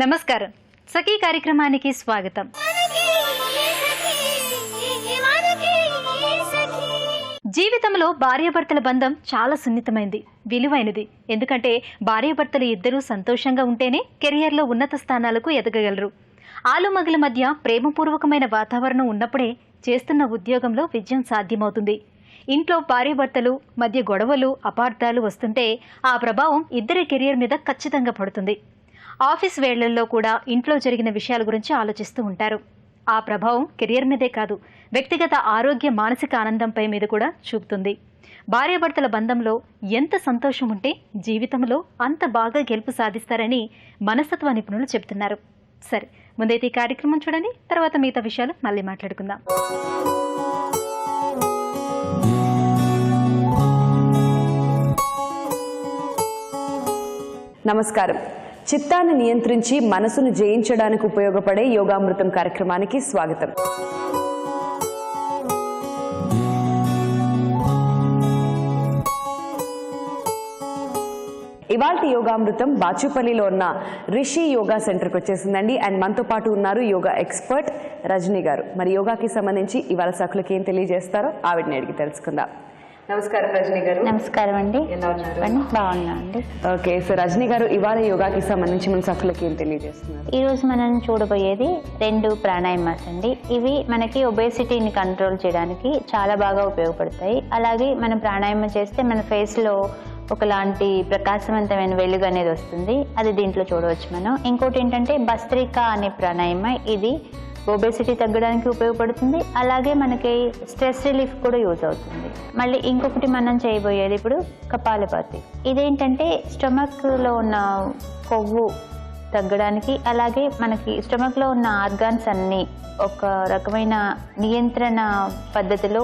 నమస్కారం. సఖీ కార్యక్రమానికి స్వాగతం. జీవితంలో భార్యాభర్తల బంధం చాలా సున్నితమైంది, విలువైనది. ఎందుకంటే భార్యాభర్తలు ఇద్దరూ సంతోషంగా ఉంటేనే కెరియర్లో ఉన్నత స్థానాలకు ఎదగగలరు. ఆలుమగల మధ్య ప్రేమపూర్వకమైన వాతావరణం ఉన్నప్పుడే చేస్తున్న ఉద్యోగంలో విజయం సాధ్యమవుతుంది. ఇంట్లో భార్యాభర్తలు మధ్య గొడవలు, అపార్థాలు వస్తుంటే ఆ ప్రభావం ఇద్దరి కెరియర్ మీద ఖచ్చితంగా పడుతుంది. ఆఫీస్ వేళ్లల్లో కూడా ఇంట్లో జరిగిన విషయాల గురించి ఆలోచిస్తూ ఉంటారు. ఆ ప్రభావం కెరియర్ మీదే కాదు, వ్యక్తిగత ఆరోగ్య, మానసిక ఆనందంపై మీద కూడా చూపుతుంది. భార్యాభర్తల బంధంలో ఎంత సంతోషం ఉంటే జీవితంలో అంత బాగా గెలుపు సాధిస్తారని మనస్తత్వ నిపుణులు చెబుతున్నారు. సరే, ముందైతే ఈ కార్యక్రమం చూడండి, తర్వాత మిగతా విషయాలు మళ్ళీ మాట్లాడుకుందాం. నమస్కారం. చిత్తాన్ని నియంత్రించి మనసును జయించడానికి ఉపయోగపడే యోగామృతం కార్యక్రమానికి స్వాగతం. ఇవాల్టి యోగామృతం బాచుపల్లిలో ఉన్న రిషి యోగా సెంటర్కి వచ్చేసిందండి. అండ్ మనతో పాటు ఉన్నారు యోగా ఎక్స్పర్ట్ రజనీ గారు. మరి యోగాకి సంబంధించి ఇవాళ సఖులకి ఏం తెలియజేస్తారో ఆవిడని అడిగి తెలుసుకుందాం. నమస్కారం రజనీ గారు. నమస్కారం అండి. ఎలా ఉన్నారు? బాగున్నా అండి. ఓకే, సో రజనీ గారు ఇవాళ యోగాకి సంబంధించి మన సఖులకి ఏం తెలియజేస్తున్నారు? ఈ రోజు మనం చూడబోయేది 2 ప్రాణాయామాస్ అండి. ఇవి మనకి ఒబేసిటీని కంట్రోల్ చేయడానికి చాలా బాగా ఉపయోగపడతాయి. అలాగే మనం ప్రాణాయామం చేస్తే మన ఫేస్లో ఒకలాంటి ప్రకాశవంతమైన వెలుగు అనేది వస్తుంది. అది దీంట్లో చూడవచ్చు మనం. ఇంకోటి ఏంటంటే భస్త్రికా అనే ప్రాణాయామం. ఇది ఒబేసిటీ తగ్గడానికి ఉపయోగపడుతుంది. అలాగే మనకి స్ట్రెస్ రిలీఫ్ కూడా యూజ్ అవుతుంది. మళ్ళీ ఇంకొకటి మనం చేయబోయేది ఇప్పుడు కపాలభాతి. ఇదేంటంటే స్టమక్లో ఉన్న కొవ్వు తగ్గడానికి, అలాగే మనకి స్టమక్లో ఉన్న ఆర్గాన్స్ అన్నీ ఒక రకమైన నియంత్రణ పద్ధతిలో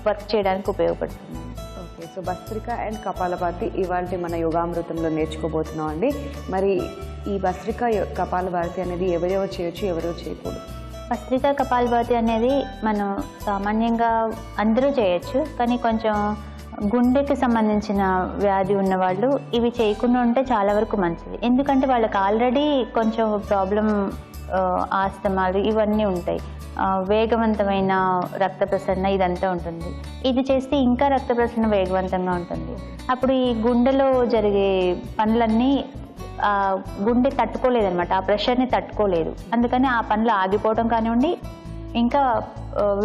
వర్క్ చేయడానికి ఉపయోగపడుతుంది. Okay, so bhastrika and kapalbhati ఇవాళ మన యోగామృతంలో నేర్చుకోబోతున్నాం అండి. మరి ఈ భస్త్రిక కపాలభాతి అనేది ఎవరెవరు చేయొచ్చు, ఎవరెవరు చేయకూడదు? భస్త్రికా కపాలభాతి అనేది మనం సామాన్యంగా అందరూ చేయొచ్చు, కానీ కొంచెం గుండెకి సంబంధించిన వ్యాధి ఉన్నవాళ్ళు ఇవి చేయకుండా ఉంటే చాలా వరకు మంచిది. ఎందుకంటే వాళ్ళకి ఆల్రెడీ కొంచెం ప్రాబ్లం, ఆస్తమాలు ఇవన్నీ ఉంటాయి, వేగవంతమైన రక్త ప్రసరణ ఇదంతా ఉంటుంది. ఇది చేస్తే ఇంకా రక్త ప్రసరణ వేగవంతంగా ఉంటుంది. అప్పుడు ఈ గుండెలో జరిగే పనులన్నీ గుండె తట్టుకోలేదన్నమాట, ఆ ప్రెషర్ని తట్టుకోలేదు. అందుకని ఆ పనులు ఆగిపోవడం కానివ్వండి, ఇంకా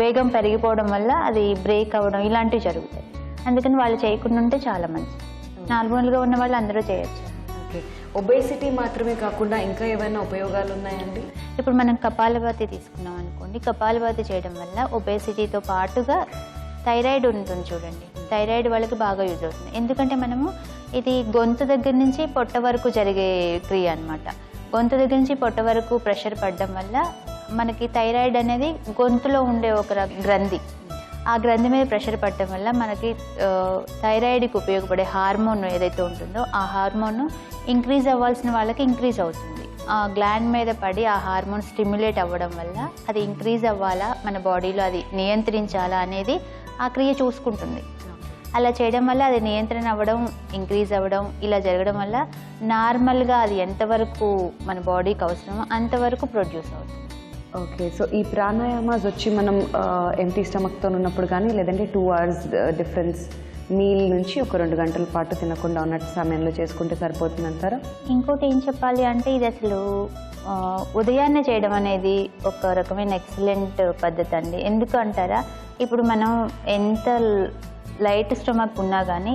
వేగం పెరిగిపోవడం వల్ల అది బ్రేక్ అవ్వడం ఇలాంటివి జరుగుతాయి. అందుకని వాళ్ళు చేయకుండా ఉంటే చాలా మంచిది. నార్మల్గా ఉన్న వాళ్ళు అందరూ చేయొచ్చు. ఓకే, ఒబేసిటీ మాత్రమే కాకుండా ఇంకా ఏమైనా ఉపయోగాలు ఉన్నాయండి? ఇప్పుడు మనం కపాలభాతి తీసుకున్నాం అనుకోండి. కపాలభాతి చేయడం వల్ల ఒబేసిటీతో పాటుగా థైరాయిడ్ ఉంటుంది చూడండి, థైరాయిడ్ వాళ్ళకి బాగా యూజ్ అవుతుంది. ఎందుకంటే మనము ఇది గొంతు దగ్గర నుంచి పొట్ట వరకు జరిగే క్రియ అనమాట. గొంతు దగ్గర నుంచి పొట్ట వరకు ప్రెషర్ పడడం వల్ల మనకి థైరాయిడ్ అనేది గొంతులో ఉండే ఒక గ్రంథి, ఆ గ్రంథి మీద ప్రెషర్ పడడం వల్ల మనకి థైరాయిడ్కి ఉపయోగపడే హార్మోన్ ఏదైతే ఉంటుందో ఆ హార్మోన్ ఇంక్రీజ్ అవ్వాల్సిన వాళ్ళకి ఇంక్రీజ్ అవుతుంది. ఆ గ్లాండ్ మీద పడి ఆ హార్మోన్ స్టిమ్యులేట్ అవ్వడం వల్ల అది ఇంక్రీజ్ అవ్వాలా, మన బాడీలో అది నియంత్రించాలా అనేది ఆ క్రియ చూసుకుంటుంది. అలా చేయడం వల్ల అది నియంత్రణ అవ్వడం, ఇంక్రీజ్ అవ్వడం ఇలా జరగడం వల్ల నార్మల్గా అది ఎంతవరకు మన బాడీకి అవసరమో అంతవరకు ప్రొడ్యూస్ అవుతుంది. ఓకే, సో ఈ ప్రాణాయామాస్ వచ్చి మనం ఎంటీ స్టమక్తో ఉన్నప్పుడు కానీ, లేదంటే 2 hours డిఫరెన్స్ మీల్ నుంచి ఒక 2 గంటల పాటు తినకుండా ఉన్నట్టు సమయంలో చేసుకుంటే సరిపోతుంది అంటారా? ఇంకోటి ఏం చెప్పాలి అంటే ఇది అసలు ఉదయాన్నే చేయడం అనేది ఒక రకమైన ఎక్సలెంట్ పద్ధతి అండి. ఎందుకు అంటారా, ఇప్పుడు మనం ఎంత లైట్ స్టమక్ ఉన్నా కానీ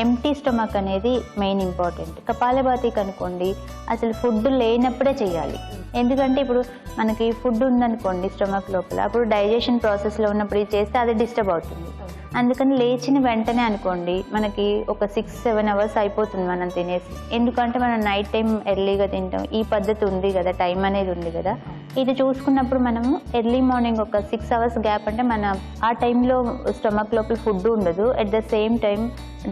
ఎంటీ స్టమక్ అనేది మెయిన్ ఇంపార్టెంట్. కపాలభాతికి అనుకోండి అసలు ఫుడ్ లేనప్పుడే చేయాలి. ఎందుకంటే ఇప్పుడు మనకి ఫుడ్ ఉందనుకోండి స్టమక్ లోపల, అప్పుడు డైజెషన్ ప్రాసెస్లో ఉన్నప్పుడు ఇది చేస్తే అది డిస్టర్బ్ అవుతుంది. అందుకని లేచిన వెంటనే అనుకోండి మనకి ఒక 6-7 hours అయిపోతుంది మనం తినేసి. ఎందుకంటే మనం నైట్ టైం ఎర్లీగా తింటాం, ఈ పద్ధతి ఉంది కదా, టైం అనేది ఉంది కదా. ఇది చూసుకున్నప్పుడు మనము ఎర్లీ మార్నింగ్ ఒక 6 hours గ్యాప్ అంటే మన ఆ టైంలో స్టమక్ లోపల ఫుడ్ ఉండదు, at the same time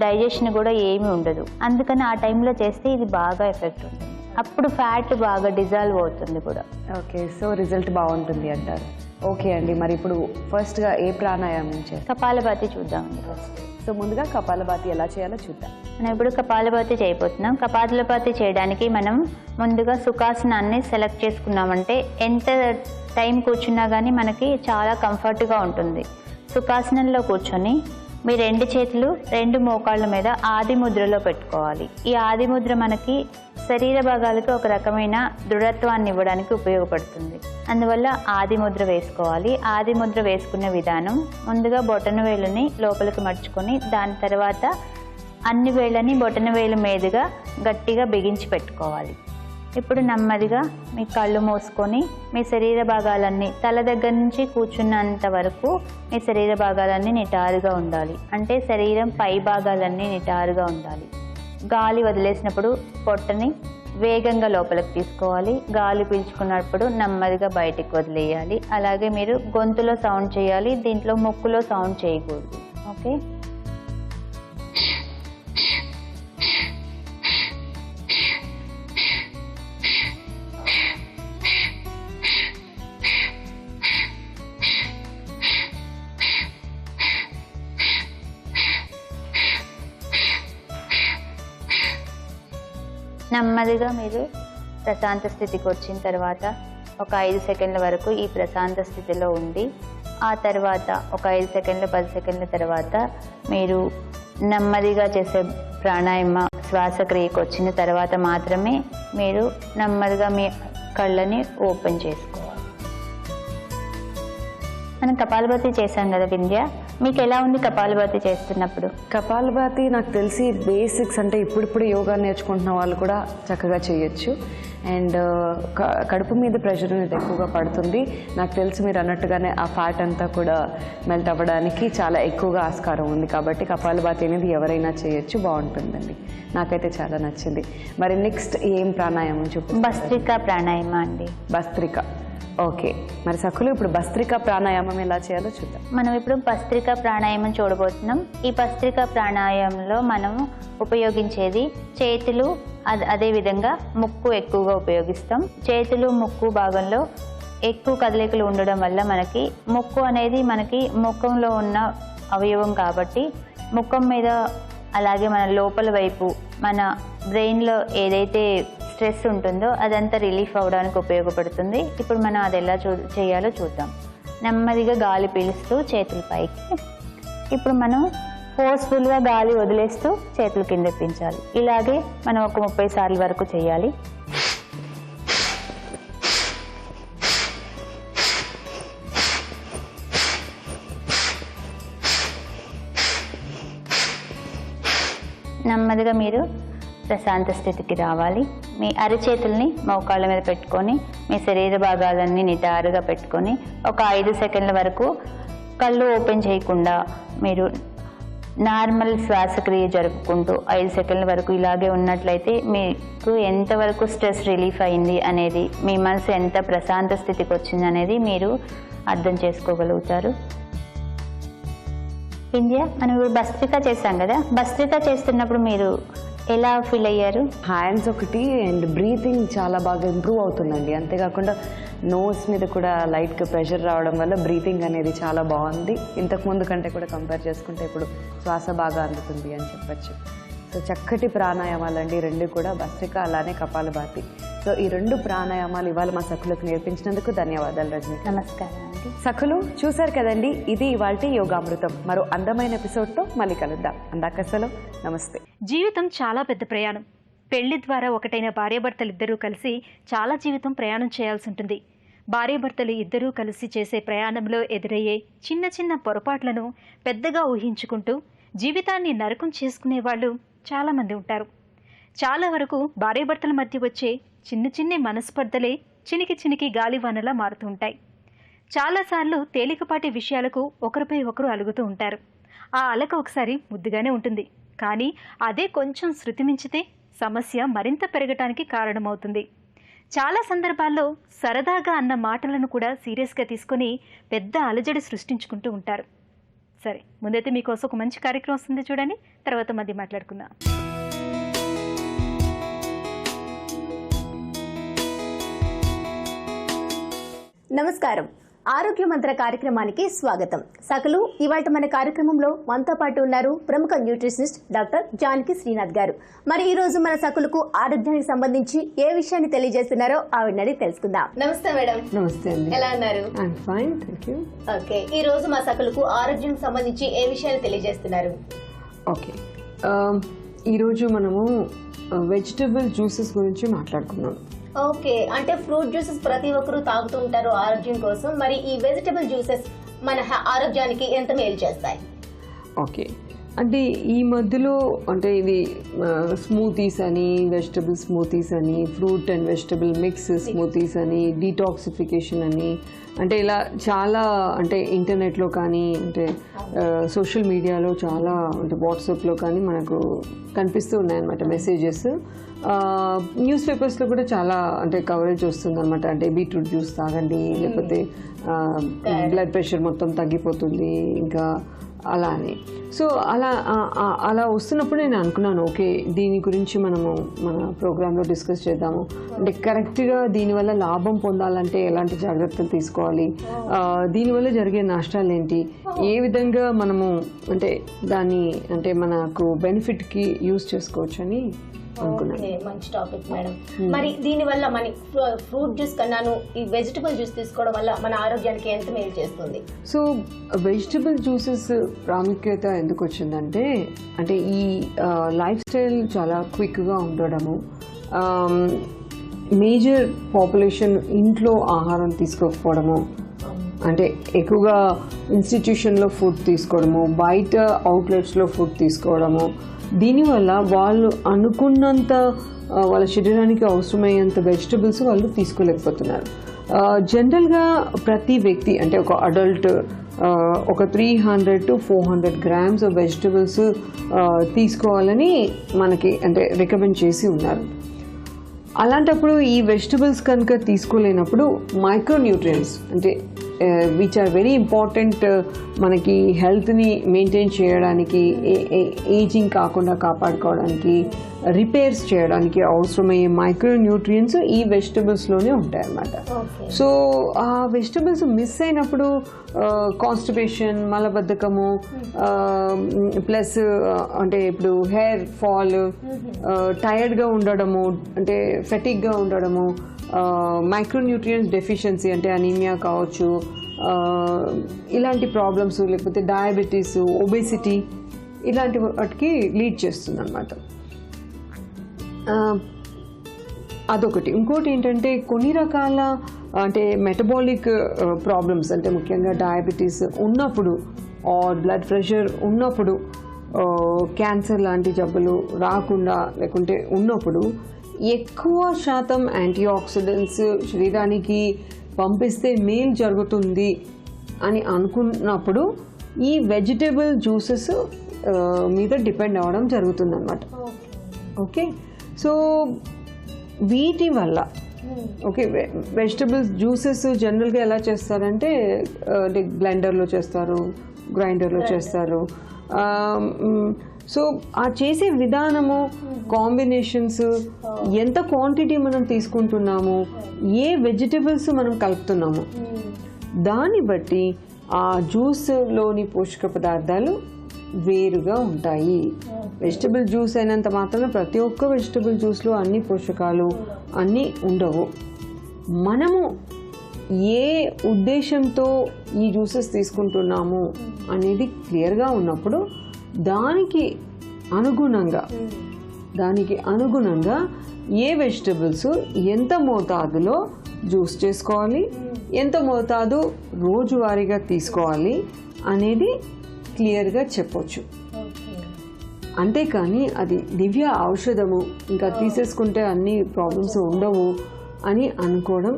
digestion కూడా ఏమీ ఉండదు. అందుకని ఆ టైంలో చేస్తే ఇది బాగా ఎఫెక్ట్ ఉంటుంది. అప్పుడు ఫ్యాట్ బాగా డిజాల్వ్ అవుతుంది కూడా. ఓకే, సో రిజల్ట్ బాగుంటుంది అంటారు. ఓకే అండి, మరి ఇప్పుడు ఫస్ట్గా ఏ ప్రాణాయామం చేస్తాం? కపాలభాతి చూద్దామండి ఫస్ట్. సో ముందుగా కపాలభాతి ఎలా చేయాలో చూద్దాం. మనం ఇప్పుడు కపాలభాతి చేయబోతున్నాం. కపాలభాతి చేయడానికి మనం ముందుగా సుఖాసనాన్ని సెలెక్ట్ చేసుకున్నామంటే ఎంత టైం కూర్చున్నా కానీ మనకి చాలా కంఫర్ట్గా ఉంటుంది. సుఖాసనంలో కూర్చొని మీ 2 చేతులు 2 మోకాళ్ళ మీద ఆది ముద్రలో పెట్టుకోవాలి. ఈ ఆది ముద్ర మనకి శరీర భాగాలకు ఒక రకమైన దృఢత్వాన్ని ఇవ్వడానికి ఉపయోగపడుతుంది. అందువల్ల ఆది ముద్ర వేసుకోవాలి. ఆది ముద్ర వేసుకునే విధానం ముందుగా బొటన వేలుని లోపలికి మర్చుకొని దాని తర్వాత అన్ని వేళ్ళని బొటన వేలు మీదుగా గట్టిగా బిగించి పెట్టుకోవాలి. ఇప్పుడు నెమ్మదిగా మీ కళ్ళు మూసుకొని మీ శరీర భాగాలన్నీ తల దగ్గర నుంచి కూర్చున్నంత వరకు మీ శరీర భాగాలన్నీ నిటారుగా ఉండాలి. అంటే శరీరం పై భాగాలన్నీ నిటారుగా ఉండాలి. గాలి వదిలేసినప్పుడు పొట్టని వేగంగా లోపలికి తీసుకోవాలి. గాలి పీల్చుకున్నప్పుడు నెమ్మదిగా బయటికి వదిలేయాలి. అలాగే మీరు గొంతులో సౌండ్ చేయాలి, దీంట్లో ముక్కులో సౌండ్ చేయకూడదు. ఓకే. నెమ్మదిగా మీరు ప్రశాంత స్థితికి వచ్చిన తర్వాత ఒక 5 సెకండ్ల వరకు ఈ ప్రశాంత స్థితిలో ఉండి ఆ తర్వాత ఒక 5 సెకండ్లు 10 సెకండ్ల తర్వాత మీరు నెమ్మదిగా చేసే ప్రాణాయామ శ్వాసక్రియకు వచ్చిన తర్వాత మాత్రమే మీరు నెమ్మదిగా మీ కళ్ళని ఓపెన్ చేసుకోవాలి. మనం కపాలభాతి చేశాం కదా వింధ్య, మీకు ఎలా ఉంది కపాలభాతి చేస్తున్నప్పుడు? కపాలభాతి నాకు తెలిసి బేసిక్స్ అంటే ఇప్పుడిప్పుడు యోగా నేర్చుకుంటున్న వాళ్ళు కూడా చక్కగా చేయొచ్చు. అండ్ కడుపు మీద ప్రెషర్ అనేది ఎక్కువగా పడుతుంది. నాకు తెలిసి మీరు అన్నట్టుగానే ఆ ఫ్యాట్ అంతా కూడా మెల్ట్ అవ్వడానికి చాలా ఎక్కువగా ఆస్కారం ఉంది. కాబట్టి కపాలభాతి అనేది ఎవరైనా చేయొచ్చు, బాగుంటుందండి. నాకైతే చాలా నచ్చింది. మరి నెక్స్ట్ ఏం ప్రాణాయామం చూపిస్తారు? భస్త్రికా ప్రాణాయామం అండి. భస్త్రిక. ఓకే, మరి సఖులు ఇప్పుడు భస్త్రికా ప్రాణాయామం ఎలా చేయాలో చూద్దాం. మనం ఇప్పుడు భస్త్రికా ప్రాణాయామం చూడబోతున్నాం. ఈ భస్త్రికా ప్రాణాయామంలో మనం ఉపయోగించేది చేతులు, అదేవిధంగా ముక్కు ఎక్కువగా ఉపయోగిస్తాం. చేతులు ముక్కు భాగంలో ఎక్కువ కదలికలు ఉండడం వల్ల మనకి ముక్కు అనేది మనకి ముఖంలో ఉన్న అవయవం కాబట్టి ముఖం మీద అలాగే మన లోపల వైపు మన బ్రెయిన్లో ఏదైతే స్ట్రెస్ ఉంటుందో అదంతా రిలీఫ్ అవ్వడానికి ఉపయోగపడుతుంది. ఇప్పుడు మనం అది ఎలా చేయాలో చూద్దాం. నెమ్మదిగా గాలి పీలుస్తూ చేతుల పైకి, ఇప్పుడు మనం ఫోర్స్ఫుల్గా గాలి వదిలేస్తూ చేతులు కింద పెంచాలి. ఇలాగే మనం ఒక 30 సార్లు వరకు చేయాలి. నెమ్మదిగా మీరు ప్రశాంత స్థితికి రావాలి. మీ అరచేతుల్ని మోకాళ్ళ మీద పెట్టుకొని మీ శరీర భాగాలన్నీ నిటారుగా పెట్టుకొని ఒక 5 సెకండ్ల వరకు కళ్ళు ఓపెన్ చేయకుండా మీరు నార్మల్ శ్వాసక్రియ జరుపుకుంటూ 5 సెకండ్ల వరకు ఇలాగే ఉన్నట్లయితే మీకు ఎంతవరకు స్ట్రెస్ రిలీఫ్ అయింది అనేది, మీ మనసు ఎంత ప్రశాంత స్థితికి వచ్చింది అనేది మీరు అర్థం చేసుకోగలుగుతారు. వింధ్య, మనం భస్త్రిక చేశాం కదా, భస్త్రిక చేస్తున్నప్పుడు మీరు ఎలా ఫీల్ అయ్యారు? హ్యాండ్స్ ఒకటి అండ్ బ్రీతింగ్ చాలా బాగా ఇంప్రూవ్ అవుతుందండి. అంతేకాకుండా నోస్ మీద కూడా లైట్గా ప్రెషర్ రావడం వల్ల బ్రీతింగ్ అనేది చాలా బాగుంది. ఇంతకుముందు కంటే కూడా కంపేర్ చేసుకుంటే ఇప్పుడు శ్వాస బాగా అందుతుంది అని చెప్పచ్చు. సో చక్కటి ప్రాణాయామాలండి 2 కూడా, భస్త్రిక అలానే కపాలభాతి. సో ఈ 2 ప్రాణాయామాలు ఇవాళ మా సఖులకు నేర్పించినందుకు ధన్యవాదాలు రజని. నమస్కారం అండి. సఖులు చూశారు కదండి, ఇది ఇవాల్టి యోగామృతం. మరో అందమైన ఎపిసోడ్తో మళ్ళీ కలుద్దాం. అందాకసలు నమస్తే. జీవితం చాలా పెద్ద ప్రయాణం. పెళ్లి ద్వారా ఒకటైన భార్యాభర్తలిద్దరూ కలిసి చాలా జీవితం ప్రయాణం చేయాల్సి ఉంటుంది. భార్యాభర్తలు ఇద్దరూ కలిసి చేసే ప్రయాణంలో ఎదురయ్యే చిన్న చిన్న పొరపాట్లను పెద్దగా ఊహించుకుంటూ జీవితాన్ని నరకం చేసుకునే వాళ్ళు చాలామంది ఉంటారు. చాలా వరకు భార్యాభర్తల మధ్య వచ్చే చిన్న చిన్న మనస్పర్ధలే చినికి గాలివానలా మారుతూ ఉంటాయి. చాలాసార్లు తేలికపాటి విషయాలకు ఒకరిపై ఒకరు అలుగుతూ ఉంటారు. ఆ అలక ఒకసారి ముద్దుగానే ఉంటుంది, కానీ అదే కొంచెం శృతి మించితే సమస్య మరింత పెరగటానికి కారణమవుతుంది. చాలా సందర్భాల్లో సరదాగా అన్న మాటలను కూడా సీరియస్గా తీసుకొని పెద్ద అలజడి సృష్టించుకుంటూ ఉంటారు. సరే, ముందైతే మీకోసం ఒక మంచి కార్యక్రమం వస్తుంది చూడండి, తర్వాత మధ్య మాట్లాడుకుందాం. నమస్కారం. ఆరోగ్య మంత్ర కార్యక్రమానికి స్వాగతం. సకలు ఇవాళ మన కార్యక్రమంలో మనతో పాటు ఉన్నారు ప్రముఖ న్యూట్రిషనిస్ట్ డాక్టర్ జానకి శ్రీనాథ్ గారు. మరి ఈ రోజు మన సకులకు ఆరోగ్యానికి సంబంధించి ఏ విషయాన్ని తెలియజేస్తున్నారో ఆవిడని తెలుసుకుందాం. నమస్తే మేడం. నమస్తే అండి. ఎలా ఉన్నారు? I'm fine, thank you. ఓకే, ఈ రోజు మా సకులకు ఆరోగ్యానికి సంబంధించి ఏ విషయాన్ని తెలియజేస్తున్నారు? ఓకే, ఈరోజు మనము వెజిటబుల్ జ్యూసెస్ గురించి మాట్లాడుకున్నాం. ఓకే, అంటే ఫ్రూట్ జ్యూసెస్ ప్రతి ఒక్కరూ తాగుతూ ఉంటారు ఆరోగ్యం కోసం. మరి ఈ వెజిటబుల్ జ్యూసెస్ మన ఆరోగ్యానికి ఎంత మేలు చేస్తాయి? ఓకే, అంటే ఈ మధ్యలో అంటే ఇది స్మూతీస్ అని, వెజిటబుల్ స్మూతీస్ అని, fruit and vegetable mix smoothies అని, డీటాక్సిఫికేషన్ అని, అంటే ఇలా చాలా అంటే ఇంటర్నెట్లో కానీ అంటే సోషల్ మీడియాలో చాలా అంటే వాట్సాప్లో కానీ మనకు కనిపిస్తూ ఉన్నాయన్నమాట మెసేజెస్. న్యూస్ పేపర్స్లో కూడా చాలా అంటే కవరేజ్ వస్తుంది అనమాట. అంటే బీట్రూట్ జ్యూస్ తాగండి, లేకపోతే బ్లడ్ ప్రెషర్ మొత్తం తగ్గిపోతుంది, ఇంకా అలా అని. సో అలా వస్తున్నప్పుడు నేను అనుకున్నాను, ఓకే దీని గురించి మనము మన ప్రోగ్రాంలో డిస్కస్ చేద్దాము. అంటే కరెక్ట్గా దీనివల్ల లాభం పొందాలంటే ఎలాంటి జాగ్రత్తలు తీసుకోవాలి, దీనివల్ల జరిగే నష్టాలు ఏంటి, ఏ విధంగా మనము అంటే దాన్ని అంటే మనకు బెనిఫిట్కి యూజ్ చేసుకోవచ్చు అని అనుకున్నాను. మంచి టాపిక్ మేడం. మరి దీని వల్ల మన ఫ్రూట్ జ్యూస్ కన్నాను ఈ వెజిటబుల్ జ్యూస్ తీసుకోవడం వల్ల మన ఆరోగ్యానికి ఎంత మేలు చేస్తుంది? సో వెజిటబుల్ జ్యూసెస్ ప్రాముఖ్యత ఎందుకు వచ్చిందంటే, అంటే ఈ లైఫ్ స్టైల్ చాలా క్విక్గా ఉండడము, మేజర్ పాపులేషన్ ఇంట్లో ఆహారం తీసుకోకపోవడము, అంటే ఎక్కువగా ఇన్స్టిట్యూషన్లో ఫుడ్ తీసుకోవడము, బయట అవుట్లెట్స్లో ఫుడ్ తీసుకోవడము, దీనివల్ల వాళ్ళు అనుకున్నంత వాళ్ళ శరీరానికి అవసరమయ్యేంత వెజిటబుల్స్ వాళ్ళు తీసుకోలేకపోతున్నారు. జనరల్గా ప్రతి వ్యక్తి అంటే ఒక అడల్ట్ ఒక 300 to 400 grams ఆఫ్ వెజిటబుల్స్ తీసుకోవాలని మనకి అంటే రికమెండ్ చేసి ఉన్నారు. అలాంటప్పుడు ఈ వెజిటబుల్స్ కనుక తీసుకోలేనప్పుడు మైక్రోన్యూట్రియంట్స్ అంటే విచ్ ఆర్ వెరీ ఇంపార్టెంట్ మనకి హెల్త్ని మెయింటైన్ చేయడానికి, ఏజింగ్ కాకుండా కాపాడుకోవడానికి, రిపేర్స్ చేయడానికి అవసరమయ్యే మైక్రోన్యూట్రియంట్స్ ఈ వెజిటబుల్స్లోనే ఉంటాయి అన్నమాట. సో ఆ వెజిటబుల్స్ మిస్ అయినప్పుడు కాన్స్టిపేషన్, మలబద్ధకము, ప్లస్ అంటే ఇప్పుడు హెయిర్ ఫాల్, టైర్డ్గా ఉండడము, అంటే ఫెటిక్గా ఉండడము, మైక్రోన్యూట్రియంట్స్ డెఫిషియన్సీ అంటే అనీమియా కావచ్చు, ఇలాంటి ప్రాబ్లమ్స్, లేకపోతే డయాబెటీస్, ఒబేసిటీ, ఇలాంటి వాటికి లీడ్ చేస్తుంది అన్నమాట. అదొకటి. ఇంకోటి ఏంటంటే కొన్ని రకాల అంటే మెటబాలిక్ ప్రాబ్లమ్స్ అంటే ముఖ్యంగా డయాబెటీస్ ఉన్నప్పుడు ఆర్ బ్లడ్ ప్రెషర్ ఉన్నప్పుడు, క్యాన్సర్ లాంటి జబ్బులు రాకుండా లేకుంటే ఉన్నప్పుడు ఎక్కువ శాతం యాంటీ ఆక్సిడెంట్స్ శరీరానికి పంపిస్తే మేలు జరుగుతుంది అని అనుకున్నప్పుడు ఈ వెజిటబుల్ జ్యూసెస్ మీద డిపెండ్ అవ్వడం జరుగుతుంది అన్నమాట. ఓకే, సో వీటి వల్ల ఓకే వెజిటబుల్స్ జ్యూసెస్ జనరల్గా ఎలా చేస్తారంటే బ్లెండర్లో చేస్తారు, గ్రైండర్లో చేస్తారు. సో ఆ చేసే విధానము, కాంబినేషన్స్, ఎంత క్వాంటిటీ మనం తీసుకుంటున్నాము, ఏ వెజిటబుల్స్ మనం కలుపుతున్నాము, దాన్ని బట్టి ఆ జ్యూస్లోని పోషక పదార్థాలు వేరుగా ఉంటాయి. వెజిటబుల్ జ్యూస్ అయినంత మాత్రాన ప్రతి ఒక్క వెజిటబుల్ జ్యూస్లో అన్ని పోషకాలు అన్నీ ఉండవు. మనము ఏ ఉద్దేశంతో ఈ జ్యూసెస్ తీసుకుంటున్నాము అనేది క్లియర్గా ఉన్నప్పుడు దానికి అనుగుణంగా ఏ వెజిటబుల్స్ ఎంత మోతాదులో జ్యూస్ చేసుకోవాలి, ఎంత మోతాదు రోజువారీగా తీసుకోవాలి అనేది క్లియర్గా చెప్పొచ్చు. అంతేకాని అది దివ్య ఔషధము, ఇంకా తీసేసుకుంటే అన్ని ప్రాబ్లమ్స్ ఉండవు అని అనుకోవడం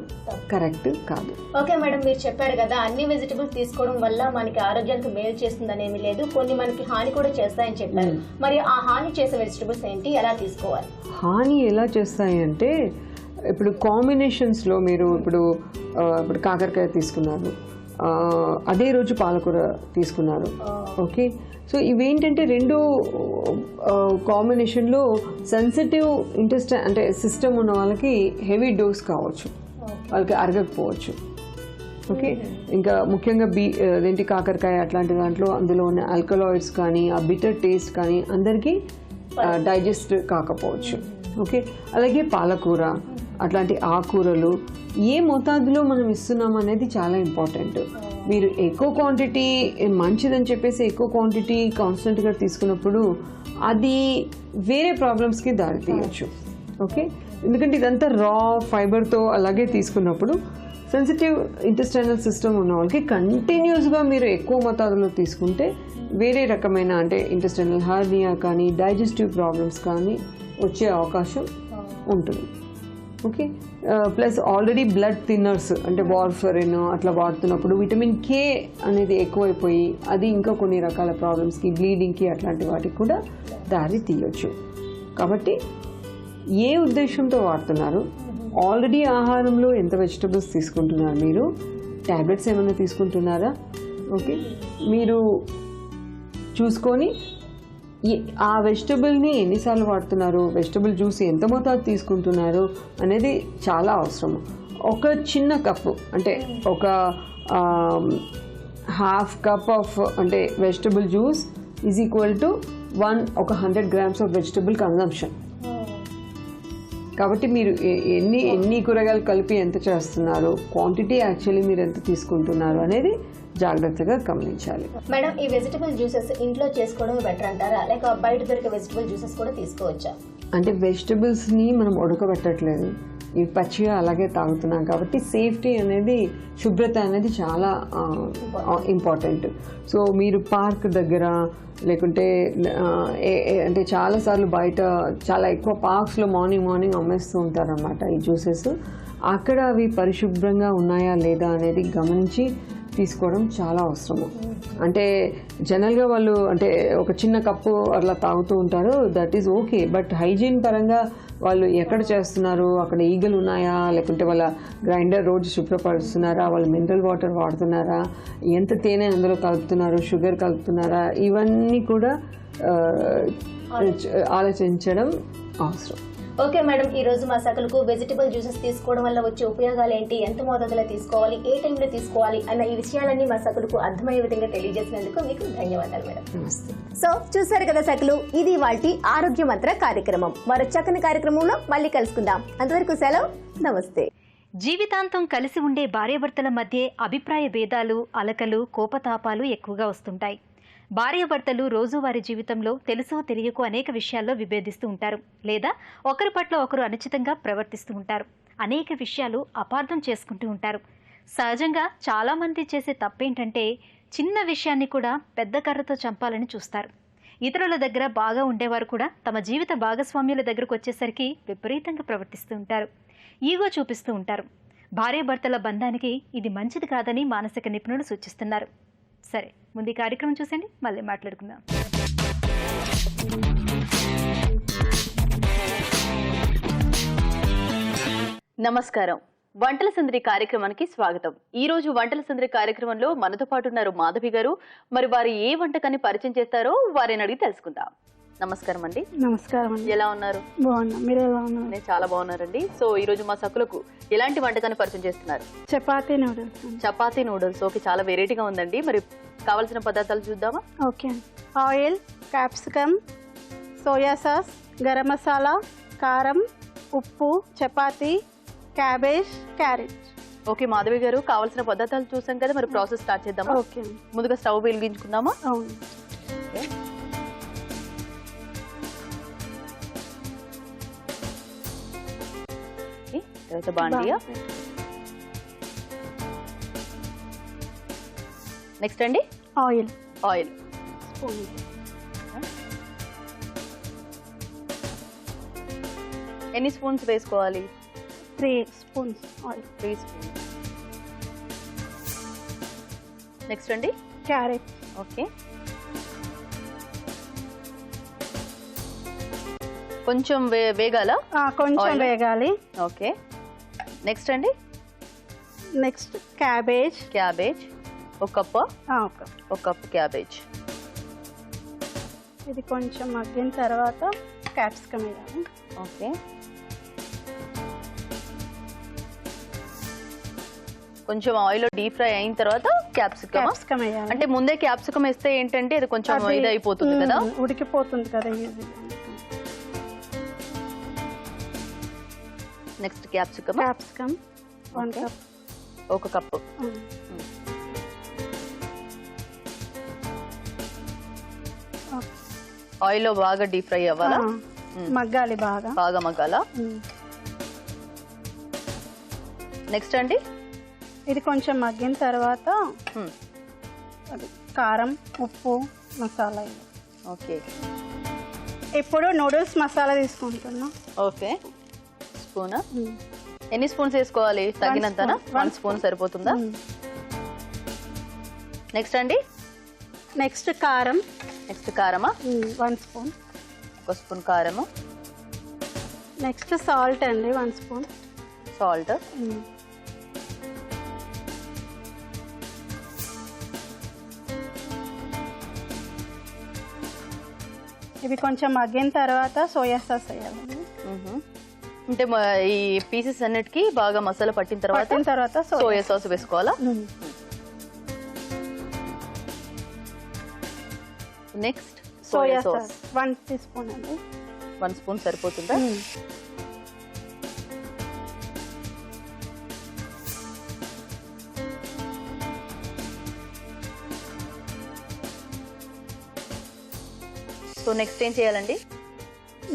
కరెక్ట్ కాదు. ఓకే మేడం, మీరు చెప్పారు కదా అన్ని వెజిటబుల్స్ తీసుకోవడం వల్ల మనకి ఆరోగ్యానికి మేలు చేస్తుందని ఏమీ లేదు, కొన్ని మనకి హాని కూడా చేస్తాయని చెప్పారు. మరి ఆ హాని చేసే వెజిటబుల్స్ ఏంటి, ఎలా తీసుకోవాలి? హాని ఎలా చేస్తాయి అంటే ఇప్పుడు కాంబినేషన్స్లో మీరు ఇప్పుడు కాకరకాయ తీసుకున్నారు, అదే రోజు పాలకూర తీసుకున్నారు. ఓకే, సో ఇవేంటంటే రెండు కాంబినేషన్లో సెన్సిటివ్ ఇంటెస్టైన్ అంటే సిస్టమ్ ఉన్న వాళ్ళకి హెవీ డోస్ కావచ్చు, వాళ్ళకి అరగకపోవచ్చు. ఓకే, ఇంకా ముఖ్యంగా అదేంటి కాకరకాయ అట్లాంటి దాంట్లో అందులో ఉన్న ఆల్కలాయిడ్స్ కానీ ఆ బిటర్ టేస్ట్ కానీ అందరికీ డైజెస్ట్ కాకపోవచ్చు. ఓకే, అలాగే పాలకూర అట్లాంటి ఆకుకూరలు ఏ మోతాదులో మనం ఇస్తున్నాం అనేది చాలా ఇంపార్టెంట్. మీరు ఎక్కువ క్వాంటిటీ మంచిదని చెప్పేసి ఎక్కువ క్వాంటిటీ కాన్స్టెంట్గా తీసుకున్నప్పుడు అది వేరే ప్రాబ్లమ్స్కి దారి తీయచ్చు. ఓకే, ఎందుకంటే ఇదంతా రా ఫైబర్తో అలాగే తీసుకున్నప్పుడు సెన్సిటివ్ ఇంటెస్టైనల్ సిస్టమ్ ఉన్న వాళ్ళకి కంటిన్యూస్గా మీరు ఎక్కువ మోతాదులో తీసుకుంటే వేరే రకమైన అంటే ఇంటెస్టైనల్ హార్నియా కానీ డైజెస్టివ్ ప్రాబ్లమ్స్ కానీ వచ్చే అవకాశం ఉంటుంది. Okay, plus already blood thinners అంటే వార్ఫరిన్ అట్లా వాడుతున్నప్పుడు విటమిన్ కే అనేది ఎక్కువైపోయి అది ఇంకా కొన్ని రకాల ప్రాబ్లమ్స్కి బ్లీడింగ్కి అట్లాంటి వాటికి కూడా దారి తీయొచ్చు. కాబట్టి ఏ ఉద్దేశంతో వాడుతున్నారు, ఆల్రెడీ ఆహారంలో ఎంత వెజిటబుల్స్ తీసుకుంటున్నారు, మీరు ట్యాబ్లెట్స్ ఏమైనా తీసుకుంటున్నారా, ఓకే, మీరు చూసుకొని ఆ వెజిటబుల్ని ఎన్నిసార్లు వాడుతున్నారు, వెజిటబుల్ జ్యూస్ ఎంత మోతాదు తీసుకుంటున్నారు అనేది చాలా అవసరము. ఒక చిన్న కప్పు అంటే ఒక హాఫ్ కప్ ఆఫ్ అంటే vegetable juice is equal to 100 grams of vegetable consumption. కాబట్టి మీరు ఎన్ని కూరగాయలు కలిపి ఎంత చేస్తున్నారు, క్వాంటిటీ యాక్చువల్లీ మీరు ఎంత తీసుకుంటున్నారు అనేది జాగ్రత్తగా గమనించాలి. మేడం, ఈ వెజిటబుల్ జ్యూసెస్ ఇంట్లో చేసుకోవడం బెటర్ అంటారా, లేక బయట దొరికే వెజిటబుల్ జ్యూసెస్ కూడా తీసుకోవచ్చా? అంటే వెజిటబుల్స్ని మనం ఉడకబెట్టట్లేదు, ఇవి పచ్చిగా అలాగే తాగుతున్నాం కాబట్టి సేఫ్టీ అనేది శుభ్రత అనేది చాలా ఇంపార్టెంట్. సో మీరు పార్క్ దగ్గర లేకుంటే అంటే చాలాసార్లు బయట చాలా ఎక్కువ పార్క్స్లో మార్నింగ్ అమ్మేస్తూ ఉంటారన్నమాట ఈ జ్యూసెస్. అక్కడ అవి పరిశుభ్రంగా ఉన్నాయా లేదా అనేది గమనించి తీసుకోవడం చాలా అవసరము. అంటే జనరల్గా వాళ్ళు అంటే ఒక చిన్న కప్పు అట్లా తాగుతూ ఉంటారు, that is okay. But hygiene పరంగా వాళ్ళు ఎక్కడ చేస్తున్నారు, అక్కడ ఈగలు ఉన్నాయా, లేకుంటే వాళ్ళ గ్రైండర్ రోజు శుభ్రపరుస్తున్నారా, వాళ్ళు మినరల్ వాటర్ వాడుతున్నారా, ఎంత తేనె అందులో కలుపుతున్నారు, షుగర్ కలుపుతున్నారా, ఇవన్నీ కూడా ఆలోచించడం అవసరం. ఓకే మేడం, ఈ రోజు మా సకలకు వెజిటబుల్ జ్యూసెస్ తీసుకోవడం వల్ల వచ్చే ఉపయోగాలు ఏంటి, ఎంత మోతాదులో తీసుకోవాలి, ఏ టైంలో తీసుకోవాలి అన్న ఈ విషయాలన్నీ మా సకలకు అర్థమయ్యే విధంగా తెలియజేసినందుకు మీకు ధన్యవాదాలు మేడం. నమస్తే. సో చూసారు కదా సకలు, ఇది వాటి ఆరోగ్య మంత్ర కార్యక్రమం. మరో చక్కని కార్యక్రమంలో మళ్ళీ కలుసుకుందాం. అంతవరకు సెలవు, నమస్తే. జీవితాంతం కలిసి ఉండే భార్యాభర్తల మధ్య అభిప్రాయ భేదాలు, అలకలు, కోపతాపాలు ఎక్కువగా వస్తుంటాయి. భార్యాభర్తలు రోజువారీ జీవితంలో తెలుసో తెలియకో అనేక విషయాల్లో విభేదిస్తూ ఉంటారు, లేదా ఒకరి పట్ల ఒకరు అనుచితంగా ప్రవర్తిస్తూ ఉంటారు. అనేక విషయాలు అపార్థం చేసుకుంటూ ఉంటారు. సహజంగా చాలామంది చేసే తప్పేంటంటే చిన్న విషయాన్ని కూడా పెద్ద కర్రతో చంపాలని చూస్తారు. ఇతరుల దగ్గర బాగా ఉండేవారు కూడా తమ జీవిత భాగస్వామ్యుల దగ్గరకు వచ్చేసరికి విపరీతంగా ప్రవర్తిస్తూ ఉంటారు, ఈగో చూపిస్తూ ఉంటారు. భార్యాభర్తల బంధానికి ఇది మంచిది కాదని మానసిక నిపుణులు సూచిస్తున్నారు. సరే, ముందు ఈ కార్యక్రమం చూసండి, మళ్ళీ మాట్లాడుకుందాం. నమస్కారం. వంటల సందడి కార్యక్రమానికి స్వాగతం. ఈ రోజు వంటల సందడి కార్యక్రమంలో మనతో పాటు ఉన్నారు మాధవి గారు. మరి వారు ఏ వంటకాన్ని పరిచయం చేస్తారో వారిని అడిగి తెలుసుకుందాం. నమస్కారం అండి. నమస్కారం అండి. ఎలా ఉన్నారు? బాగున్నా, మీరు ఎలా ఉన్నారు? నేను చాలా బాగున్నారండి. సో ఈ రోజు మా సకులకు ఎలాంటి వంటకాన్ని పరిచయం చేస్తున్నారు? Chapati noodles. Chapati noodles. Okay, చాలా వెరైటీగా ఉందండి. మరి కావాల్సిన పదార్థాలు చూద్దామా? Okay. Oil, capsicum, soya sauce, garam masala, కారం, ఉప్పు, chapati, cabbage, carrot. Okay Madhavi గారు, కావాల్సిన పదార్థాలు చూసాం కదా, మరి ప్రాసెస్ స్టార్ట్ చేద్దామా? ఓకే. ముందుగా స్టవ్ వెలిగించుకుందామా? అవును. తర్వాత బాండియా. నెక్స్ట్ అండి ఆయిల్. Oil spoon. ఎన్ని స్పూన్స్ వేసుకోవాలి? 3 స్పూన్స్ ఆయిల్. 3 స్పూన్స్. నెక్స్ట్ అండి క్యారెట్. ఓకే, కొంచెం వేగాల? కొంచెం వేగాలి. ఓకే. నెక్స్ట్ అండి నెక్స్ట్ క్యాబేజ్. క్యాబేజ్ ఒక కప్ క్యాబేజ్. ఇది కొంచెం మగ్గిన తర్వాత క్యాప్సికమ్ వేయాలి. ఓకే. కొంచెం ఆయిల్ డీప్ ఫ్రై అయిన తర్వాత క్యాప్సికమ్ క్యాప్సికమ్ వేయాలి. అంటే ముందే క్యాప్సికమ్ వేస్తే ఏంటంటే అది కొంచెం అది, ఇది అయిపోతుంది కదా. ఉడికిపోతుంది కదా ఈజీగా. Next capsicum capsicum 1 cup. 1 cup. Oil లో బాగా డీప్ ఫ్రై అవ్వాలా? మగ్గాలి బాగా. బాగా మగ్గాలా. నెక్స్ట్ అండి ఇది కొంచెం మగ్గిన తర్వాత అది కారం, ఉప్పు, మసాలా. ఓకే. ఇప్పుడు నూడిల్స్ మసాలా తీసుకుంటున్నా. ఓకే. స్పూన్ ఎన్ని స్పూన్స్ వేసుకోవాలి? తగినంతనా? 1 స్పూన్ సరిపోతుందా? నెక్స్ట్ అండి నెక్స్ట్ కారం. నెక్స్ట్ కారమా? 1 స్పూన్. 1 స్పూన్ కారము. నెక్స్ట్ సాల్ట్ అండి 1 స్పూన్. సాల్ట్. ఇవి కొంచెం మగ్గిన తర్వాత సోయా సాస్ వేయాలి. అంటే ఈ పీసెస్ అన్నిటికీ బాగా మసాలా పట్టిన తర్వాత సోయా సాస్ వేసుకోవాలా? Next soya sauce 1 teaspoon అండి. 1 స్పూన్ సరిపోతుందా? సో నెక్స్ట్ ఏం చేయాలండి?